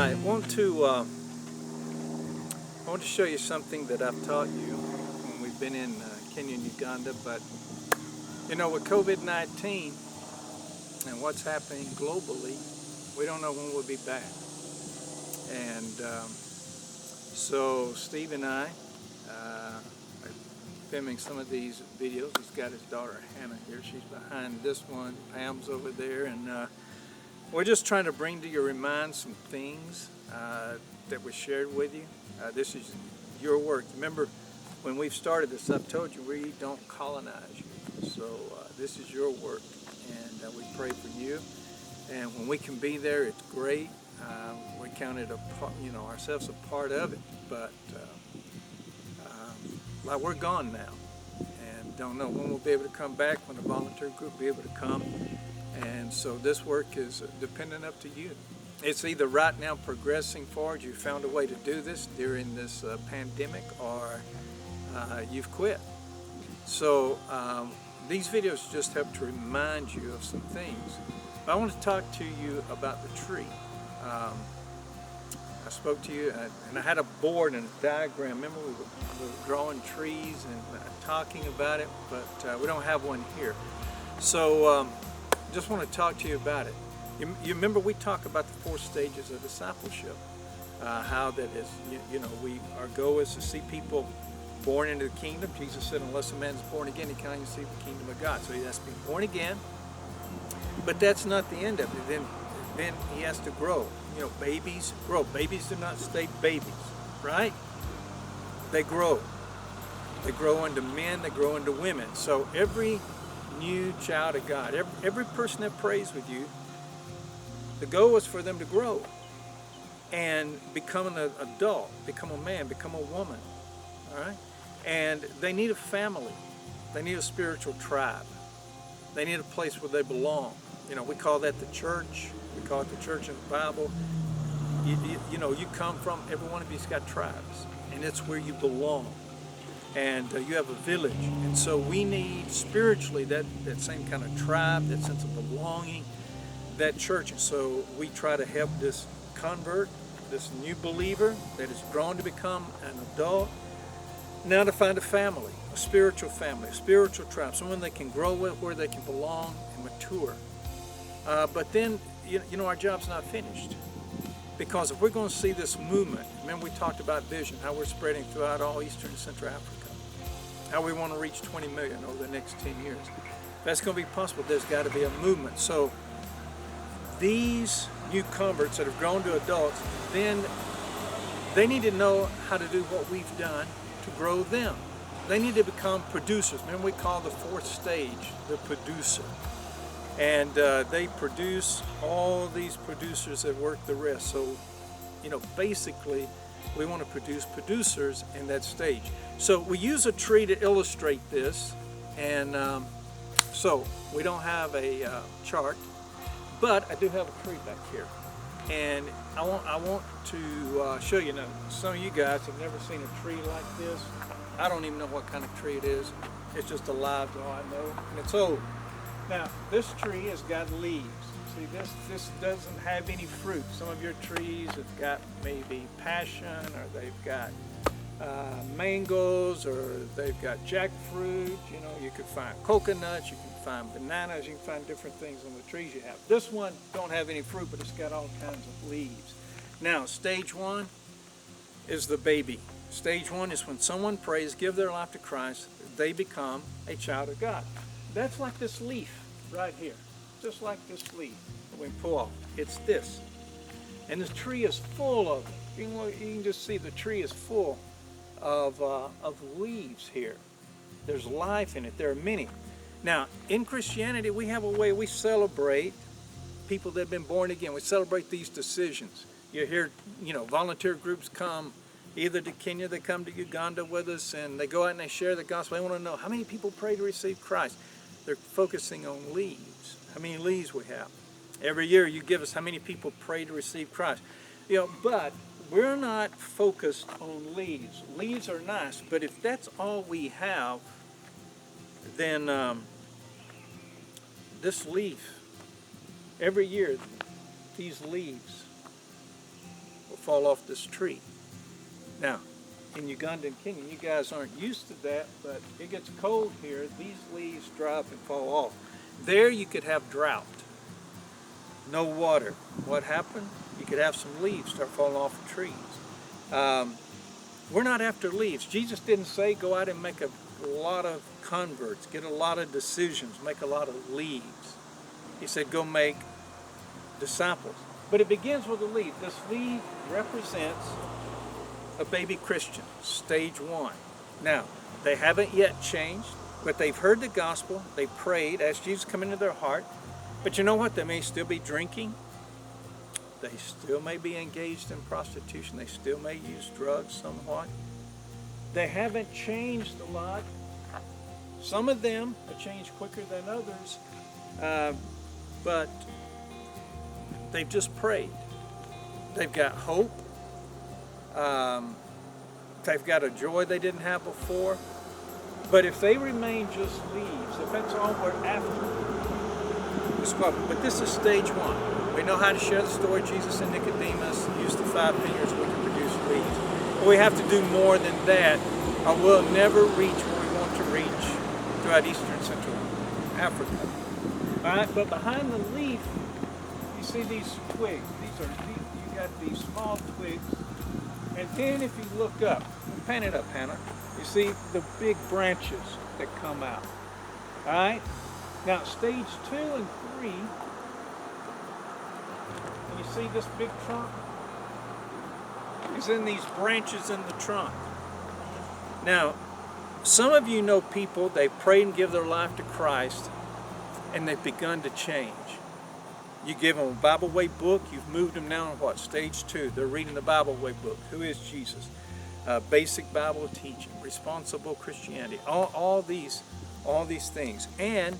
Hi, I want to show you something that I've taught you when we've been in Kenya and Uganda. But you know, with COVID-19 and what's happening globally, we don't know when we'll be back. And so Steve and I are filming some of these videos. He's got his daughter Hannah here. She's behind this one. Pam's over there, and we're just trying to bring to your mind some things that we shared with you. This is your work. Remember, when we've started this, I've told you we don't colonize you. So this is your work, and we pray for you. And when we can be there, it's great. We count it ourselves a part of it. But like we're gone now, and don't know when we'll be able to come back. When the volunteer group will be able to come. And so this work is dependent up to you. It's either right now progressing forward, you found a way to do this during this pandemic, or you've quit. So these videos just help to remind you of some things. I want to talk to you about the tree. I spoke to you, and I had a board and a diagram. Remember, we were drawing trees and talking about it, but we don't have one here. So just want to talk to you about it. You remember we talk about the 4 stages of discipleship, how that is, our goal is to see people born into the kingdom. Jesus said, unless a man is born again, he can't even see the kingdom of God. So he has to be born again, but that's not the end of it. Then he has to grow. Babies grow. Babies do not stay babies, right? They grow. They grow into men, they grow into women. So every new child of God, every person that prays with you, the goal is for them to grow and become an adult, become a man, become a woman, all right? And they need a family. They need a spiritual tribe. They need a place where they belong. We call that the church. We call it the church in the Bible. You come from, every one of you's got tribes, and it's where you belong. And you have a village. And so we need spiritually that same kind of tribe, that sense of belonging, that church. And so we try to help this convert, this new believer that is grown to become an adult, now to find a family, a spiritual tribe, someone they can grow with, where they can belong and mature. But then, our job's not finished. Because if we're going to see this movement, remember we talked about vision, how we're spreading throughout all Eastern and Central Africa, how we want to reach 20 million over the next 10 years. If that's going to be possible, there's got to be a movement. So these new converts that have grown to adults, then they need to know how to do what we've done to grow them. They need to become producers. Remember we call the 4th stage the producer. And they produce all these producers that work the rest. So, basically, we want to produce producers in that stage. So we use a tree to illustrate this. And so we don't have a chart, but I do have a tree back here. And I want to show you. Now, some of you guys have never seen a tree like this. I don't even know what kind of tree it is. It's just alive, though I know, and it's old. Now, this tree has got leaves. See, this doesn't have any fruit. Some of your trees have got maybe passion, or they've got mangoes, or they've got jackfruit. You could find coconuts, you can find bananas, you can find different things on the trees you have. This one don't have any fruit, but it's got all kinds of leaves. Now, stage 1 is the baby. Stage 1 is when someone prays, give their life to Christ, they become a child of God. That's like this leaf right here, just like this leaf that we pull off. It's this. And this tree is full of it. You can just see the tree is full of leaves here. There's life in it. There are many. Now, in Christianity, we have a way we celebrate people that have been born again. We celebrate these decisions. You hear, volunteer groups come either to Kenya, they come to Uganda with us, and they go out and they share the gospel. They want to know how many people pray to receive Christ. They're focusing on leaves, how many leaves we have. Every year you give us how many people pray to receive Christ. But we're not focused on leaves. Leaves are nice, but if that's all we have, then this leaf, every year, these leaves fall off this tree. Now, in Uganda and Kenya, you guys aren't used to that, but it gets cold here. These leaves dry up and fall off. There you could have drought, no water. What happened? You could have some leaves start falling off of trees. We're not after leaves. Jesus didn't say go out and make a lot of converts, get a lot of decisions, make a lot of leaves. He said go make disciples. But it begins with a leaf. This leaf represents a baby Christian, stage 1. Now, they haven't yet changed, but they've heard the gospel, they prayed, asked Jesus to come into their heart. But you know what? They may still be drinking. They still may be engaged in prostitution. They still may use drugs somewhat. They haven't changed a lot. Some of them have changed quicker than others, but they've just prayed. They've got hope. They've got a joy they didn't have before. But if they remain just leaves, if that's all we're after, it's what. But this is stage 1. We know how to share the story of Jesus and Nicodemus, use the 5 fingers, we can produce leaves. But we have to do more than that, or we'll never reach where we want to reach throughout Eastern Central Africa. All right, but behind the leaf, you see these twigs. You got these small twigs. And then if you look up, pan it up, Hannah, you see the big branches that come out. All right? Now, stage 2 and 3, and you see this big trunk? Is in these branches in the trunk. Now, some of you know people, they pray and give their life to Christ, and they've begun to change. You give them a Bible Way book, you've moved them now to what? Stage 2. They're reading the Bible Way book. Who is Jesus? Basic Bible teaching, responsible Christianity, all these things. And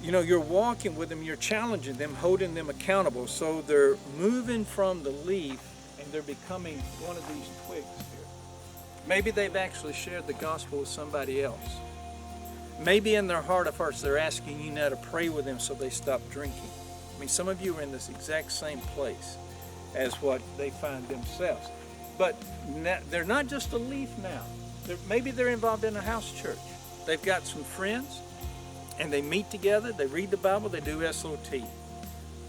you know, you're walking with them, you're challenging them, holding them accountable. So they're moving from the leaf and they're becoming one of these twigs here. Maybe they've actually shared the gospel with somebody else. Maybe in their heart of hearts, they're asking you now to pray with them so they stop drinking. I mean, some of you are in this exact same place as what they find themselves. But they're not just a leaf now. Maybe they're involved in a house church. They've got some friends, and they meet together, they read the Bible, they do SOT.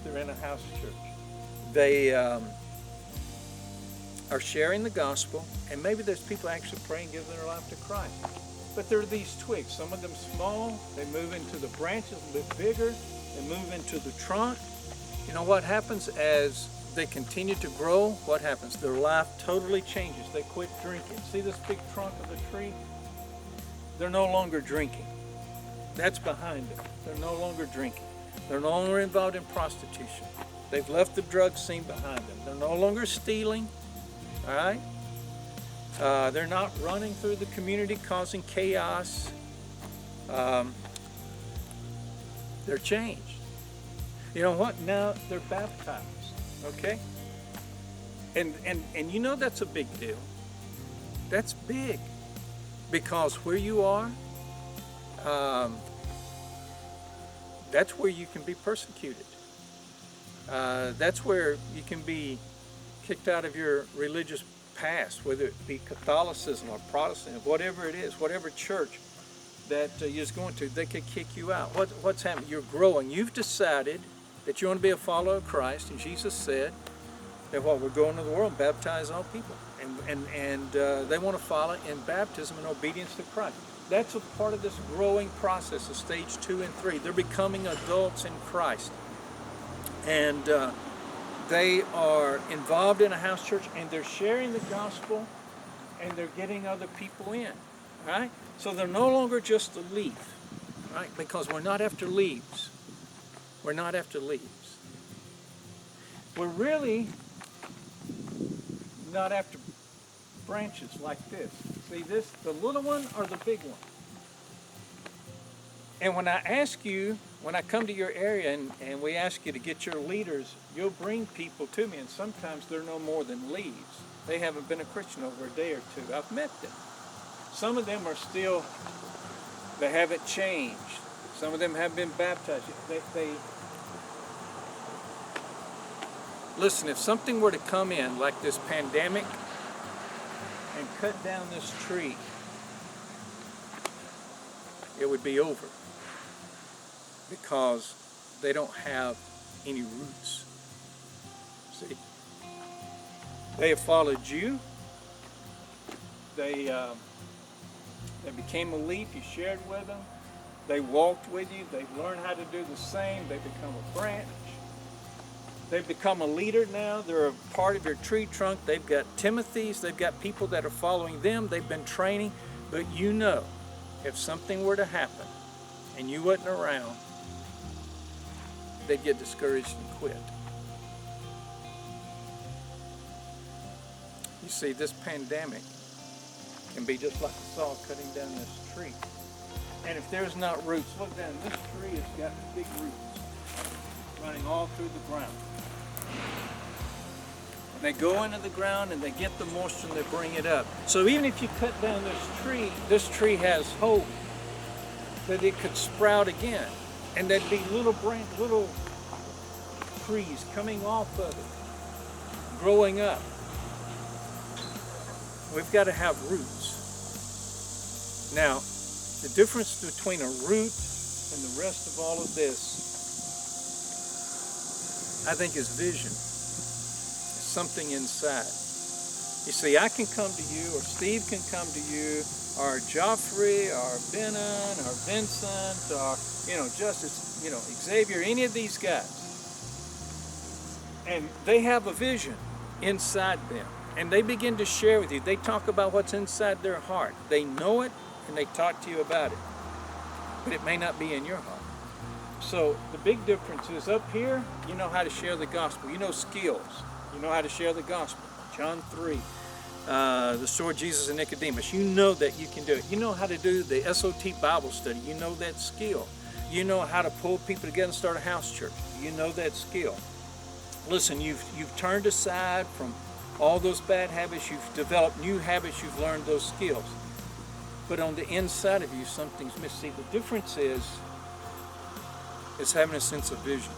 They're in a house church. They are sharing the gospel, and maybe there's people actually praying, giving their life to Christ. But there are these twigs, some of them small, they move into the branches a bit bigger, they move into the trunk. You know what happens as they continue to grow? What happens? Their life totally changes. They quit drinking. See this big trunk of the tree? They're no longer drinking. That's behind them. They're no longer drinking. They're no longer involved in prostitution. They've left the drug scene behind them. They're no longer stealing. All right? They're not running through the community causing chaos. They're changed. You know what? Now they're baptized. Okay? And you know that's a big deal. That's big. Because where you are, that's where you can be persecuted. That's where you can be kicked out of your religious past, whether it be Catholicism or Protestant, whatever it is, whatever church that you're going to, they could kick you out. What's happening? You're growing. You've decided that you want to be a follower of Christ, and Jesus said that we're going to the world and baptize all people. And they want to follow in baptism and obedience to Christ. That's a part of this growing process of stage 2 and 3. They're becoming adults in Christ. And they are involved in a house church, and they're sharing the gospel, and they're getting other people in. Right? So they're no longer just a leaf. Right? Because we're not after leaves. We're not after leaves. We're really not after branches like this. See this, the little one or the big one? And when I ask you, when I come to your area and we ask you to get your leaders, you'll bring people to me, and sometimes they're no more than leaves. They haven't been a Christian over a day or two. I've met them. Some of them are still, they haven't changed. Some of them have been baptized. Listen, if something were to come in like this pandemic and cut down this tree, it would be over, because they don't have any roots. See, they have followed you. They became a leaf. You shared with them. They walked with you. They've learned how to do the same. They've become a branch. They've become a leader now. They're a part of your tree trunk. They've got Timothys. They've got people that are following them. They've been training. But you know, if something were to happen and you wasn't around, they'd get discouraged and quit. You see, this pandemic can be just like a saw cutting down this tree. And if there's not roots, look down, this tree has got big roots running all through the ground. And they go into the ground and they get the moisture and they bring it up. So even if you cut down this tree has hope that it could sprout again. And there'd be little trees coming off of it, growing up. We've got to have roots. Now, the difference between a root and the rest of all of this, I think, is vision. It's something inside. You see, I can come to you, or Steve can come to you, or Joffrey, or Benon, or Vincent, or, Justice, Xavier, any of these guys. And they have a vision inside them. And they begin to share with you. They talk about what's inside their heart. They know it, and they talk to you about it. But it may not be in your heart. So the big difference is up here, you know how to share the gospel. You know skills. You know how to share the gospel. John 3, the story of Jesus and Nicodemus. You know that you can do it. You know how to do the SOT Bible study. You know that skill. You know how to pull people together and start a house church. You know that skill. Listen, you've turned aside from all those bad habits. You've developed new habits. You've learned those skills. But on the inside of you, something's missing. See, the difference is having a sense of vision.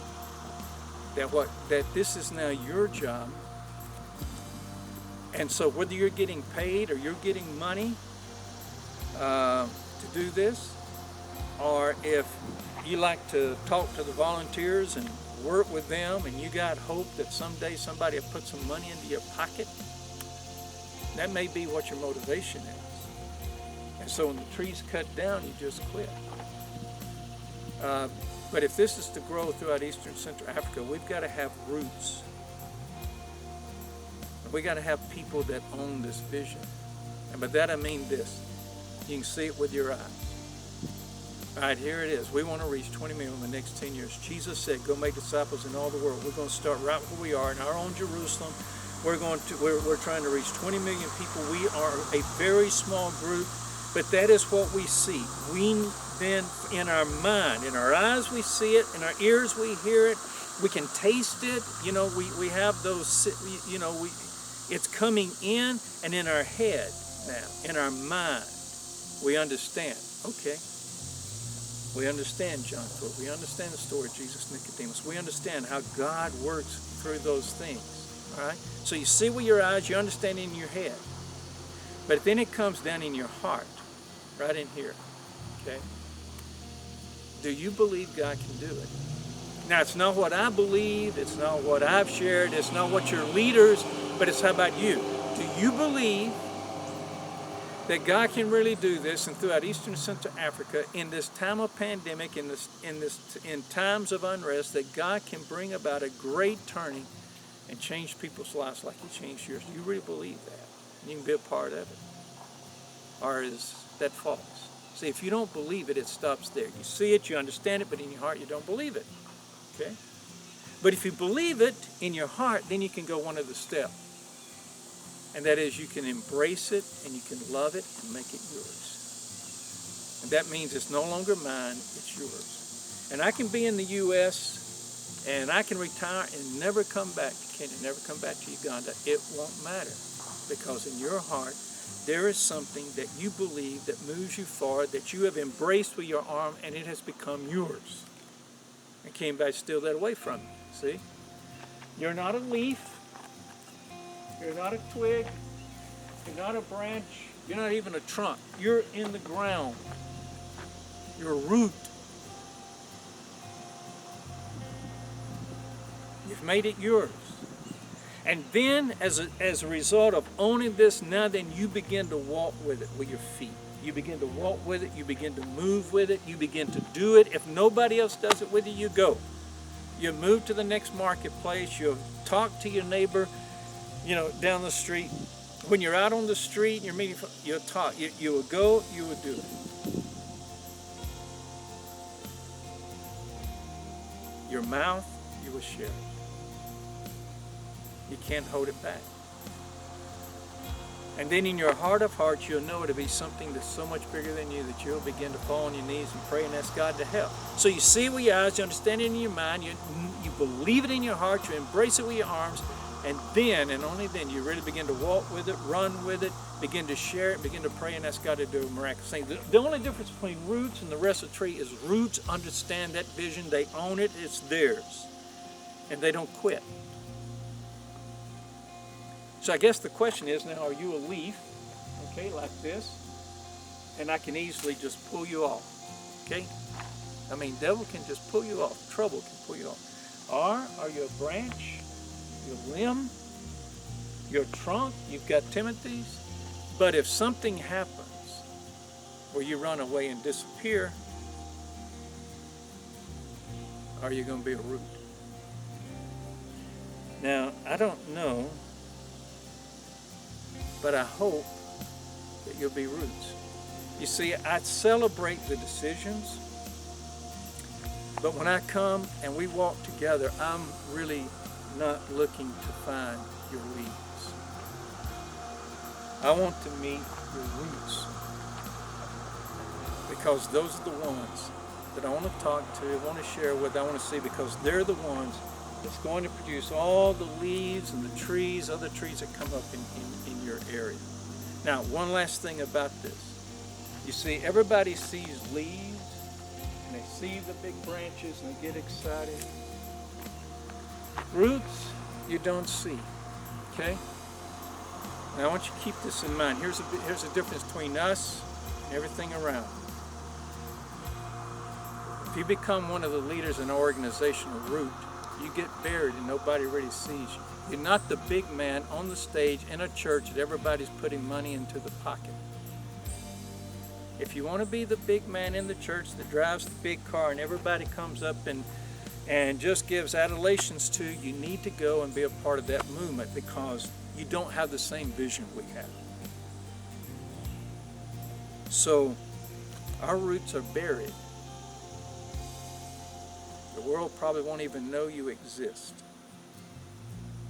That this is now your job. And so whether you're getting paid or you're getting money to do this, or if you like to talk to the volunteers and work with them, and you got hope that someday somebody will put some money into your pocket, that may be what your motivation is. And so when the tree's cut down, you just quit. But if this is to grow throughout Eastern Central Africa, we've got to have roots. We got to have people that own this vision. And by that I mean this. You can see it with your eyes. All right, here it is. We want to reach 20 million in the next 10 years. Jesus said, go make disciples in all the world. We're going to start right where we are in our own Jerusalem. We're trying to reach 20 million people. We are a very small group, but that is what we see. We then, in our mind, in our eyes we see it, in our ears we hear it, we can taste it. We have those, it's coming in, and in our head now, in our mind, we understand. Okay. We understand John 4. We understand the story of Jesus and Nicodemus. We understand how God works through those things. All right? So you see with your eyes, you understand in your head. But then it comes down in your heart, right in here. Okay? Do you believe God can do it? Now, it's not what I believe. It's not what I've shared. It's not what your leaders, but it's how about you? Do you believe that God can really do this, and throughout Eastern Central Africa, in this time of pandemic, in times of unrest, that God can bring about a great turning and change people's lives like He changed yours? Do you really believe that? You can be a part of it. Or is that false? See, if you don't believe it, it stops there. You see it, you understand it, but in your heart you don't believe it. Okay? But if you believe it in your heart, then you can go one other step. And that is, you can embrace it and you can love it and make it yours. And that means it's no longer mine, it's yours. And I can be in the U.S. and I can retire and never come back to Kenya, never come back to Uganda. It won't matter, because in your heart there is something that you believe that moves you forward, that you have embraced with your arm, and it has become yours. And came back to steal that away from you, see? You're not a leaf. You're not a twig. You're not a branch. You're not even a trunk. You're in the ground. You're a root. You've made it yours. And then as a result of owning this, now then you begin to walk with it with your feet. You begin to walk with it. You begin to move with it. You begin to do it. If nobody else does it with you, you go. You move to the next marketplace. You talk to your neighbor, down the street. When you're out on the street and you're meeting, you'll talk. You will go, you will do it. Your mouth, you will share it. You can't hold it back. And then in your heart of hearts, you'll know it'll be something that's so much bigger than you that you'll begin to fall on your knees and pray and ask God to help. So you see it with your eyes, you understand it in your mind, you believe it in your heart, you embrace it with your arms, and then, and only then, you really begin to walk with it, run with it, begin to share it, begin to pray and ask God to do a miraculous thing. The only difference between roots and the rest of the tree is roots understand that vision, they own it, it's theirs, and they don't quit. So I guess the question is now, are you a leaf, okay, like this? And I can easily just pull you off, okay? I mean, devil can just pull you off. Trouble can pull you off. Or are you a branch, your limb, your trunk? You've got Timothy's. But if something happens where you run away and disappear, are you going to be a root? Now, I don't know, but I hope that you'll be roots. You see, I celebrate the decisions, but when I come and we walk together, I'm really not looking to find your weeds. I want to meet your roots, because those are the ones that I want to talk to, I want to share with, I want to see, because they're the ones that's going to produce all the leaves and the trees, other trees that come up in your area. Now, one last thing about this. You see, everybody sees leaves, and they see the big branches, and they get excited. Roots, you don't see, okay? Now, I want you to keep this in mind. Here's a difference between us and everything around. If you become one of the leaders in an organizational root, you get buried and nobody really sees you. You're not the big man on the stage in a church that everybody's putting money into the pocket. If you want to be the big man in the church that drives the big car and everybody comes up and just gives adulations to, you need to go and be a part of that movement, because you don't have the same vision we have. So our roots are buried. The world probably won't even know you exist.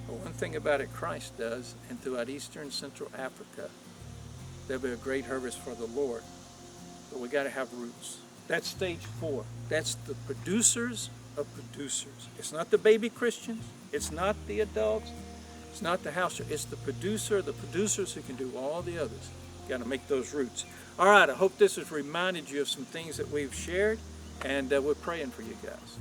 But one thing about it Christ does, and throughout Eastern and Central Africa, there'll be a great harvest for the Lord. But we got to have roots. That's stage 4. That's the producers of producers. It's not the baby Christians. It's not the adults. It's not the house church. It's the producers who can do all the others. You got to make those roots. All right, I hope this has reminded you of some things that we've shared, and we're praying for you guys.